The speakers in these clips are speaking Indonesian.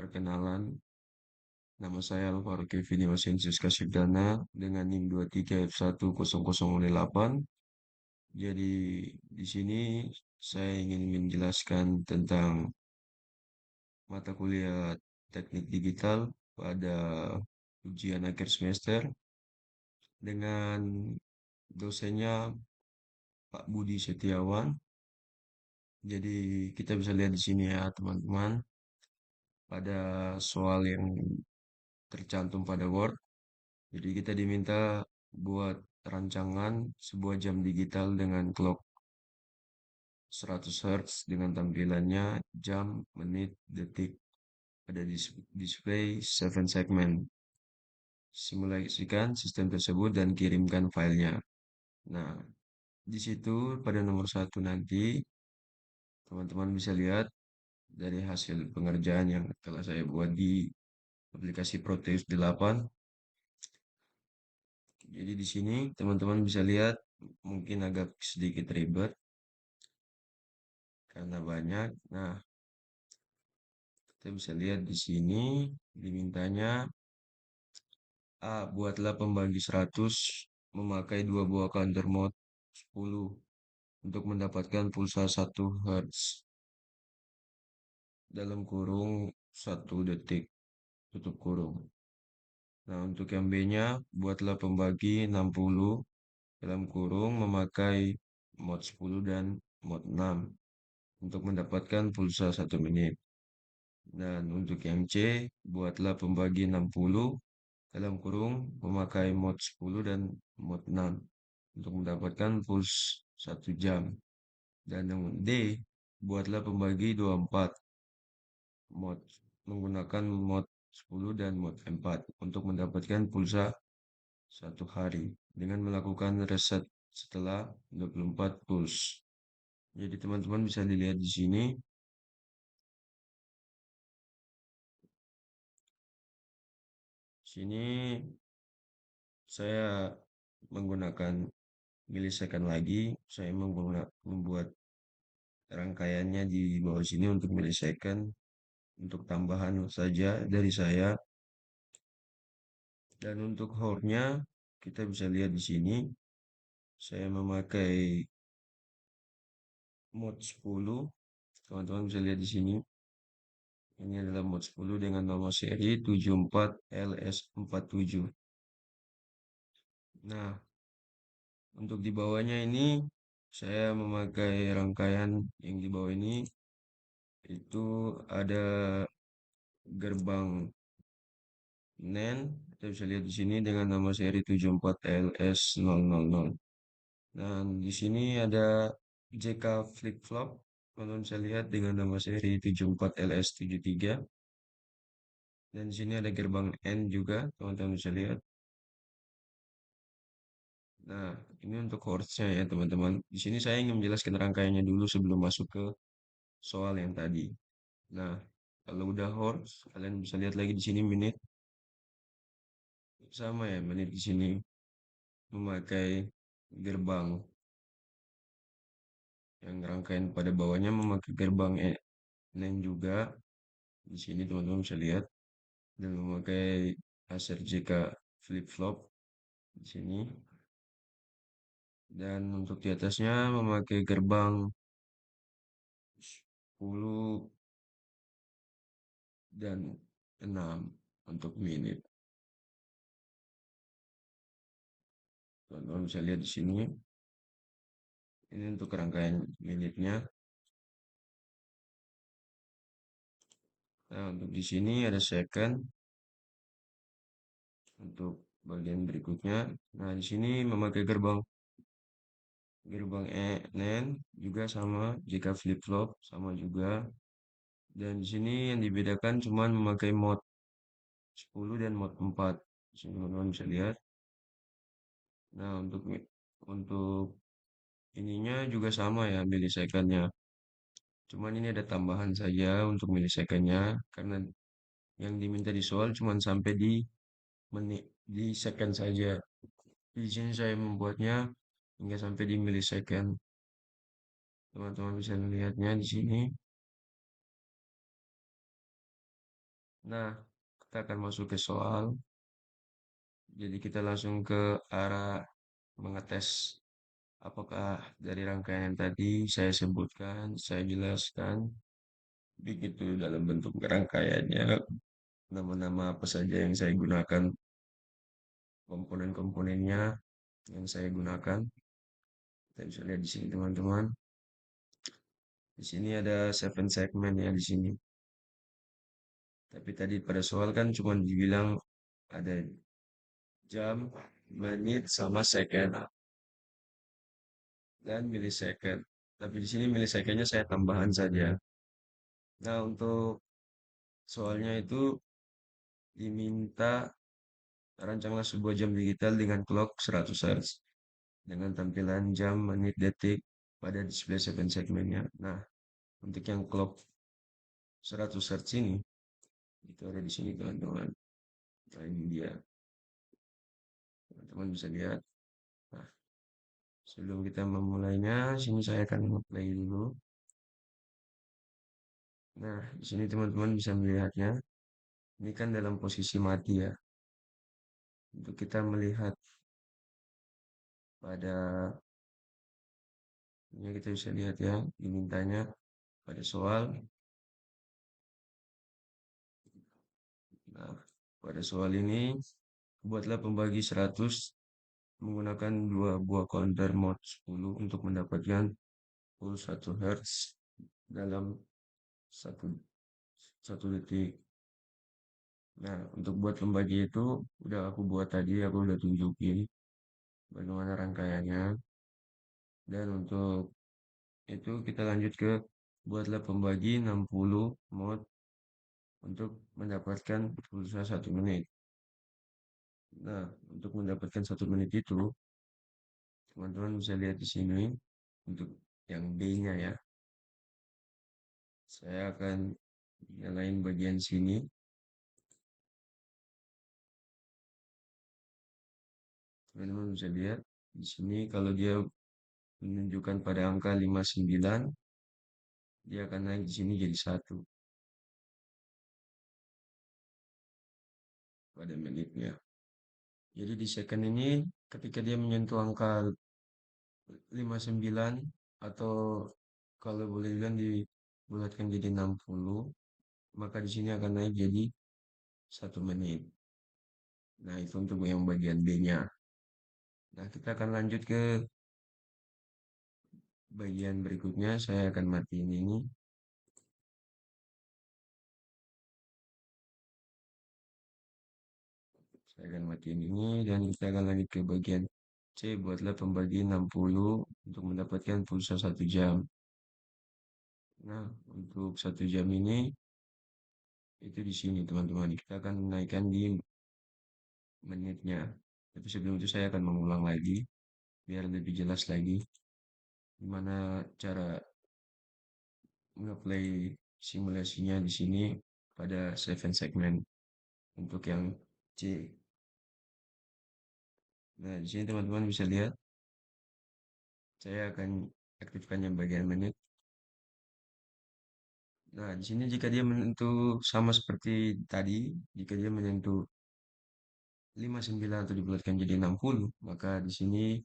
Perkenalan, nama saya Alvaro Kevin Yosensius Kasyidana dengan NIM 23F10008. Jadi di sini saya ingin menjelaskan tentang mata kuliah teknik digital pada ujian akhir semester dengan dosennya Pak Budi Setiawan. Jadi kita bisa lihat di sini ya teman-teman, pada soal yang tercantum pada Word. Jadi kita diminta buat rancangan sebuah jam digital dengan clock 100 Hz dengan tampilannya jam, menit, detik. Ada display 7 segment. Simulasikan sistem tersebut dan kirimkan filenya. Nah, di situ pada nomor satu nanti teman-teman bisa lihat dari hasil pengerjaan yang telah saya buat di aplikasi Proteus 8. Jadi di sini teman-teman bisa lihat mungkin agak sedikit ribet karena banyak. Nah, kita bisa lihat di sini dimintanya buatlah pembagi 100 memakai dua buah counter mode 10 untuk mendapatkan pulsa 1 Hz dalam kurung 1 detik tutup kurung. Nah, untuk yang B-nya buatlah pembagi 60 dalam kurung memakai mode 10 dan mode 6 untuk mendapatkan pulsa 1 menit. Dan untuk yang C, buatlah pembagi 60 dalam kurung memakai mode 10 dan mode 6 untuk mendapatkan puls 1 jam. Dan yang D, buatlah pembagi 24 mode menggunakan mode 10 dan mode 4 untuk mendapatkan pulsa 1 hari dengan melakukan reset setelah 24 puls. Jadi teman-teman bisa dilihat di sini. Sini saya menggunakan milisecond lagi. Saya membuat rangkaiannya di bawah sini untuk milisecond. Untuk tambahan saja dari saya. Dan untuk hournya kita bisa lihat di sini. Saya memakai mode 10. Teman-teman bisa lihat di sini. Ini adalah mode 10 dengan nomor seri 74LS47. Nah, untuk di bawahnya ini saya memakai rangkaian yang di bawah ini itu ada gerbang NAND. Kita bisa lihat di sini dengan nama seri 74LS000. Dan di sini ada JK flip-flop. Teman-teman bisa lihat dengan nama seri 74LS73. Dan di sini ada gerbang N juga, teman-teman bisa lihat. Nah, ini untuk chords-nya ya, teman-teman. Di sini saya ingin menjelaskan rangkaiannya dulu sebelum masuk ke soal yang tadi. Nah, kalau udah chords, kalian bisa lihat lagi di sini menit. Sama ya, menit di sini memakai gerbang yang rangkaian pada bawahnya memakai gerbang N juga. Di sini teman-teman bisa lihat dan memakai Acer JK flip-flop di sini. Dan untuk di atasnya memakai gerbang 10 dan 6 untuk menit. Teman-teman bisa lihat di sini. Ini untuk rangkaian menitnya. Nah, untuk di sini ada second untuk bagian berikutnya. Nah, di sini memakai gerbang NAND juga sama, jika flip-flop sama juga. Dan di sini yang dibedakan cuma memakai mode 10 dan mode 4. Di sini teman-teman bisa lihat. Nah, untuk ininya juga sama ya milisecondnya. Cuman ini ada tambahan saja untuk milisecondnya karena yang diminta di soal cuma sampai di menit di second saja. Di sini saya membuatnya hingga sampai di milisecond. Teman-teman bisa melihatnya di sini. Nah, kita akan masuk ke soal. Jadi kita langsung ke arah mengetes apakah dari rangkaian yang tadi saya sebutkan, saya jelaskan, begitu dalam bentuk rangkaiannya, nama-nama apa saja yang saya gunakan, komponen-komponennya yang saya gunakan. Kita bisa lihat di sini teman-teman. Di sini ada 7 segmen ya di sini. Tapi tadi pada soal kan cuma dibilang ada jam, menit, sama second dan millisecond. Tapi di sini millisecondnya saya tambahan saja. Nah, untuk soalnya itu diminta rancanglah sebuah jam digital dengan clock 100 Hz dengan tampilan jam, menit, detik pada display 7 segmennya. Nah, untuk yang clock 100 Hz ini itu ada di sini teman-teman. Nah, ini dia. Teman-teman bisa lihat. Nah, sebelum kita memulainya, sini saya akan play dulu. Nah, di sini teman-teman bisa melihatnya. Ini kan dalam posisi mati ya. Untuk kita melihat pada ini kita bisa lihat ya, dimintanya pada soal. Nah, pada soal ini buatlah pembagi 100 menggunakan dua buah counter mode 10 untuk mendapatkan pulse 1 Hz dalam satu, satu detik. Nah, untuk buat pembagi itu udah aku buat tadi, aku udah tunjukin bagaimana rangkaiannya. Dan untuk itu kita lanjut ke buatlah pembagi 60 mode untuk mendapatkan pulsa 1 menit. Nah, untuk mendapatkan 1 menit itu, teman-teman bisa lihat di sini untuk yang B-nya ya. Saya akan nyalain bagian sini. Teman-teman bisa lihat di sini kalau dia menunjukkan pada angka 59, dia akan naik di sini jadi 1 pada menitnya. Jadi di second ini ketika dia menyentuh angka 59 atau kalau boleh bilang dibulatkan jadi 60, maka di sini akan naik jadi 1 menit. Nah, itu untuk yang bagian B-nya. Nah, kita akan lanjut ke bagian berikutnya. Saya akan matiin ini. Saya akan matiin ini dan kita akan lanjut ke bagian C. Buatlah pembagi 60 untuk mendapatkan pulsa 1 jam. Nah, untuk 1 jam ini itu di sini teman-teman. Kita akan menaikkan di menitnya. Tapi sebelum itu saya akan mengulang lagi biar lebih jelas lagi gimana cara nge-play simulasinya di sini pada 7 segmen untuk yang C. Nah, di sini teman-teman bisa lihat saya akan aktifkan yang bagian menit. Nah, di sini jika dia menyentuh sama seperti tadi, jika dia menyentuh 59 atau dibulatkan jadi 60, maka di sini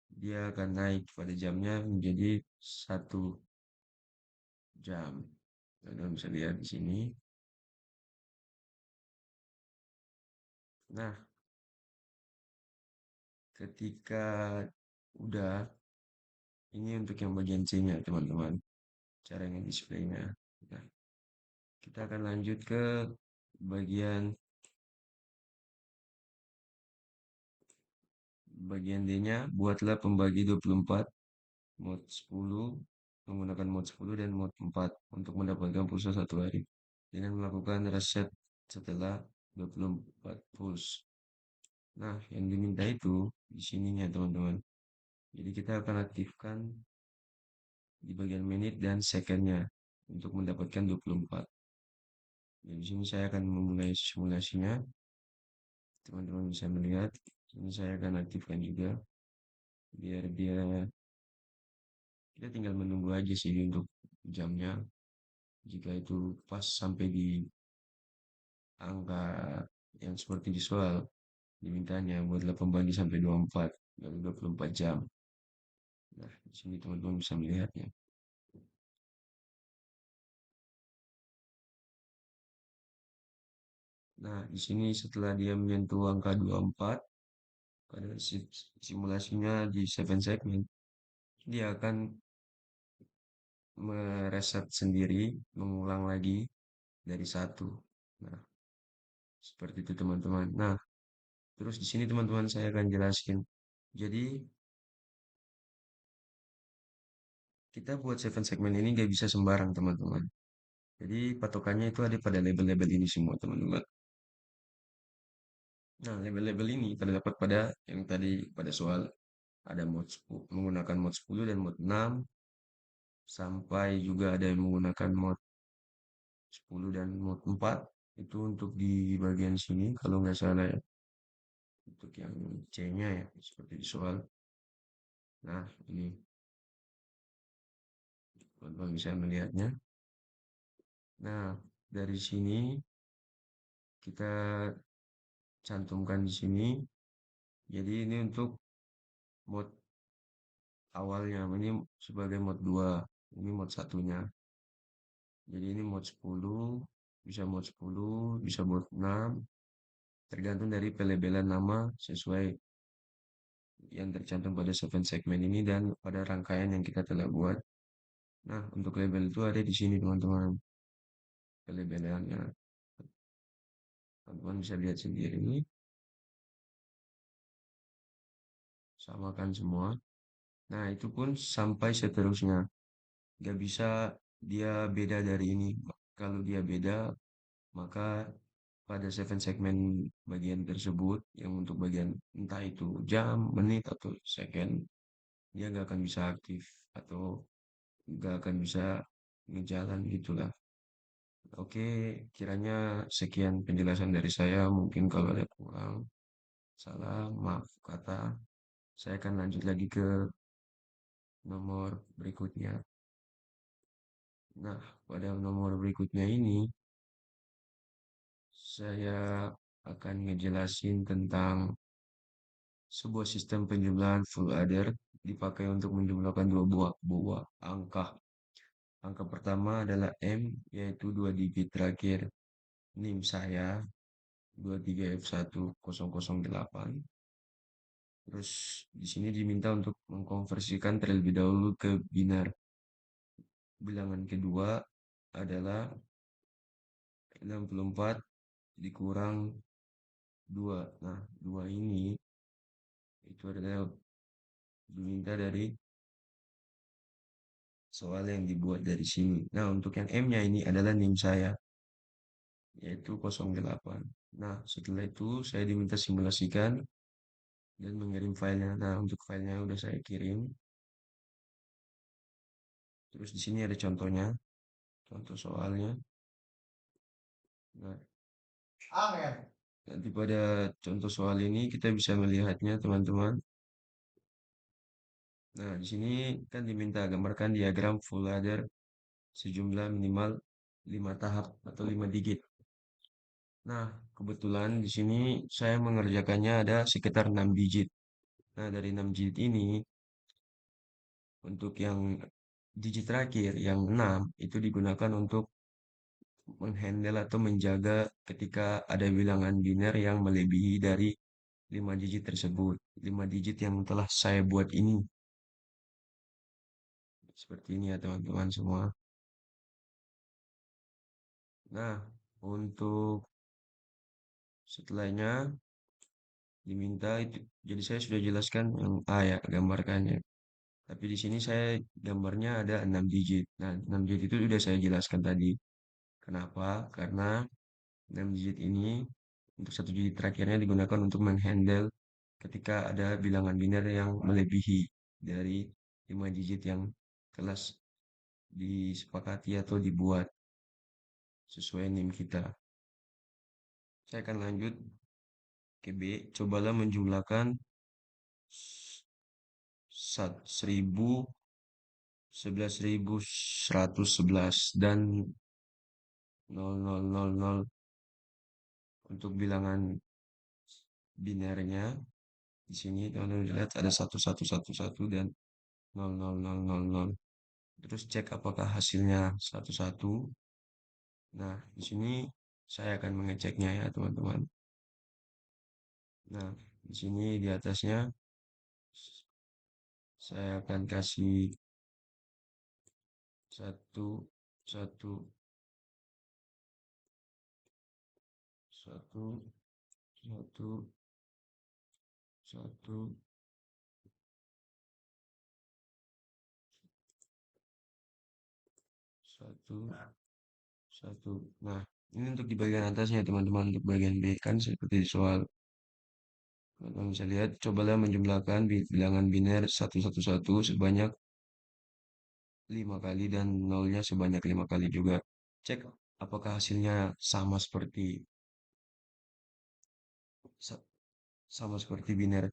dia akan naik pada jamnya menjadi 1 jam. Teman-teman bisa lihat di sini. Nah, ketika udah, ini untuk yang bagian C-nya, teman-teman. Cara nge-displaynya. Nah, kita akan lanjut ke bagian bagian D-nya. Buatlah pembagi 24 mode 10 menggunakan mode 10 dan mode 4 untuk mendapatkan pulsa 1 hari dengan melakukan reset setelah 24 push. Nah, yang diminta itu di sininya teman-teman. Jadi kita akan aktifkan di bagian menit dan secondnya untuk mendapatkan 24. Dan di sini saya akan memulai simulasinya. Teman-teman bisa melihat. Ini saya akan aktifkan juga biar dia kita tinggal menunggu aja sih untuk jamnya. Jika itu pas sampai di angka yang seperti di soal dimintanya buatlah pembagi sampai 24 dari 24 jam. Nah, di sini teman-teman bisa melihatnya. Nah, di sini setelah dia menyentuh angka 24 pada simulasinya di 7 segment, dia akan mereset sendiri, mengulang lagi dari satu. Nah, seperti itu teman-teman. Nah, terus di sini teman-teman saya akan jelaskan. Jadi, kita buat 7 segment ini nggak bisa sembarang teman-teman. Jadi, patokannya itu ada pada label-label ini semua teman-teman. Nah, label-label ini terdapat pada yang tadi pada soal ada mode 10, menggunakan mode 10 dan mode 6 sampai juga ada yang menggunakan mode 10 dan mode 4 itu untuk di bagian sini kalau nggak salah ya untuk yang C-nya ya seperti di soal. Nah, ini teman-teman bisa melihatnya. Nah, dari sini kita cantumkan di sini. Jadi ini untuk mode awalnya, ini sebagai mode 2, ini mode satunya. Jadi ini mode 10, bisa mode 10, bisa mode 6, tergantung dari pelebelan nama sesuai yang tercantum pada 7 segmen ini dan pada rangkaian yang kita telah buat. Nah, untuk label itu ada di sini teman-teman. Pelebelannya. Teman-teman bisa lihat sendiri ini. Samakan semua. Nah, itu pun sampai seterusnya. Gak bisa dia beda dari ini. Kalau dia beda, maka pada 7 segmen bagian tersebut, yang untuk bagian entah itu jam, menit, atau second, dia nggak akan bisa aktif atau nggak akan bisa ngejalan gitulah. Oke, kiranya sekian penjelasan dari saya. Mungkin kalau ada kurang, salah, maaf kata. Saya akan lanjut lagi ke nomor berikutnya. Nah, pada nomor berikutnya ini, saya akan ngejelasin tentang sebuah sistem penjumlahan full adder dipakai untuk menjumlahkan dua buah angka. Angka pertama adalah M, yaitu dua digit terakhir NIM saya 23F1008. Terus di sini diminta untuk mengkonversikan terlebih dahulu ke binar. Bilangan kedua adalah 64 dikurang 2. Nah, 2 ini itu adalah diminta dari soal yang dibuat dari sini. Nah, untuk yang M-nya ini adalah NIM saya, yaitu 08. Nah, setelah itu saya diminta simulasikan dan mengirim filenya. Nah, untuk filenya udah saya kirim. Terus di sini ada contohnya, contoh soalnya. Nah, nanti pada contoh soal ini kita bisa melihatnya, teman-teman. Nah, di sini kan diminta gambarkan diagram full adder sejumlah minimal 5 tahap atau 5 digit. Nah, kebetulan di sini saya mengerjakannya ada sekitar 6 digit. Nah, dari 6 digit ini, untuk yang digit terakhir, yang 6, itu digunakan untuk menghandle atau menjaga ketika ada bilangan biner yang melebihi dari 5 digit tersebut. 5 digit yang telah saya buat ini. Seperti ini ya teman-teman semua. Nah, untuk setelahnya diminta itu. Jadi saya sudah jelaskan yang A ya, gambarkannya. Tapi di sini saya gambarnya ada 6 digit. Nah, 6 digit itu sudah saya jelaskan tadi. Kenapa? Karena 6 digit ini untuk satu digit terakhirnya digunakan untuk menghandle ketika ada bilangan biner yang melebihi dari 5 digit yang telah disepakati atau dibuat sesuai NIM kita. Saya akan lanjut ke B. Cobalah menjumlahkan 11.111 dan 0000 Untuk bilangan binernya di sini teman-teman lihat ada 1111 dan 0000. Terus cek apakah hasilnya 11. Nah, di sini saya akan mengeceknya ya, teman-teman. Nah, di sini di atasnya saya akan kasih satu, satu, satu, satu, satu, satu, satu. Nah, ini untuk di bagian atasnya, teman-teman. Untuk bagian B kan seperti di soal. Teman-teman bisa lihat, cobalah menjumlahkan bilangan biner 111 sebanyak 5 kali dan nolnya sebanyak 5 kali juga. Cek apakah hasilnya sama seperti sa- sama seperti biner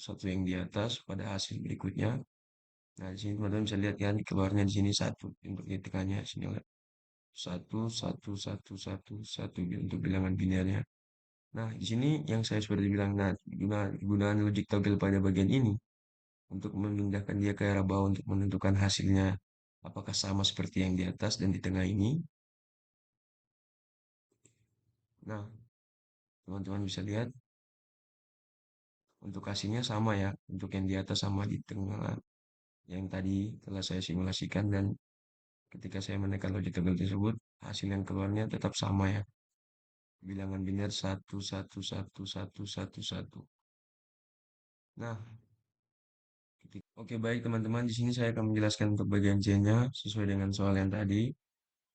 satu yang di atas pada hasil berikutnya. Nah, di sini teman-teman bisa lihat kan keluarnya di sini satu untuk di tengahnya sini lihat. Satu, satu, satu, satu, satu untuk bilangan binernya. Nah, di sini yang saya seperti bilang, nah, gunaan logic toggle pada bagian ini untuk memindahkan dia ke arah bawah untuk menentukan hasilnya apakah sama seperti yang di atas dan di tengah ini. Nah, teman-teman bisa lihat untuk hasilnya sama ya, untuk yang di atas sama di tengah yang tadi telah saya simulasikan dan ketika saya menekan logic toggle tersebut, hasil yang keluarnya tetap sama ya. Bilangan biner satu satu satu satu satu satu. Nah, oke baik teman-teman, di sini saya akan menjelaskan untuk bagian C-nya sesuai dengan soal yang tadi.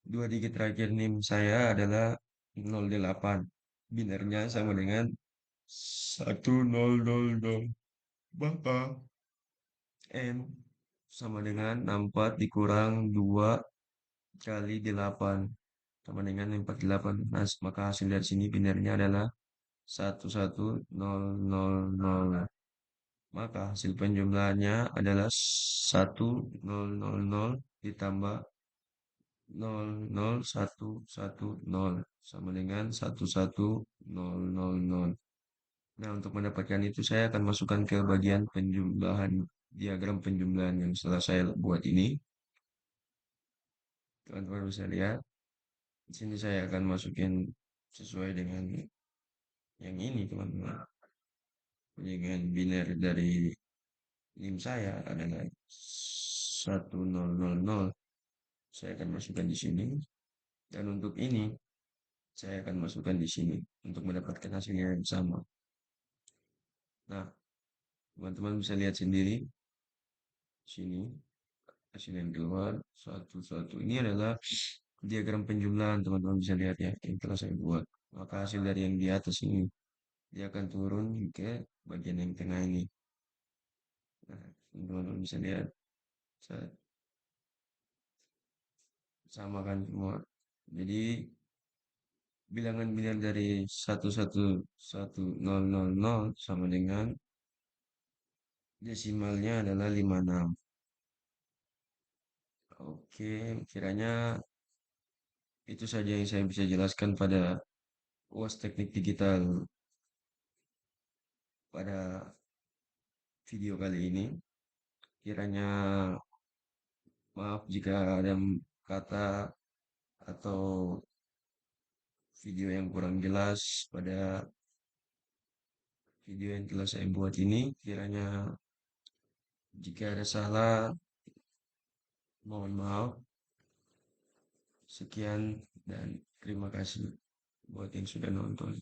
Dua digit terakhir NIM saya adalah 08. Binernya sama dengan 1000. Maka N sama dengan 64 dikurang 2 kali 8 sama dengan 48. Nah, maka hasil dari sini binernya adalah 11000. Maka hasil penjumlahannya adalah 1000 ditambah 00110 sama dengan 11000. Nah, untuk mendapatkan itu saya akan masukkan ke bagian penjumlahan diagram penjumlahan yang setelah saya buat ini. Teman-teman bisa lihat. Di sini saya akan masukin sesuai dengan yang ini, teman-teman. Dengan biner dari NIM saya adalah 1000. Saya akan masukkan di sini. Dan untuk ini, saya akan masukkan di sini untuk mendapatkan hasilnya yang sama. Nah, teman-teman bisa lihat sendiri sini hasil yang keluar satu satu. Ini adalah diagram penjumlahan teman-teman bisa lihat ya yang telah saya buat. Maka hasil dari yang di atas ini dia akan turun ke bagian yang tengah ini. Nah, teman-teman bisa lihat saya samakan semua. Jadi bilangan biner dari 111000 sama dengan desimalnya adalah 56. Oke, kiranya itu saja yang saya bisa jelaskan pada UAS Teknik Digital pada video kali ini. Kiranya maaf jika ada kata atau video yang kurang jelas pada video yang telah saya buat ini. Kiranya jika ada salah, mohon maaf. Sekian dan terima kasih buat yang sudah nonton.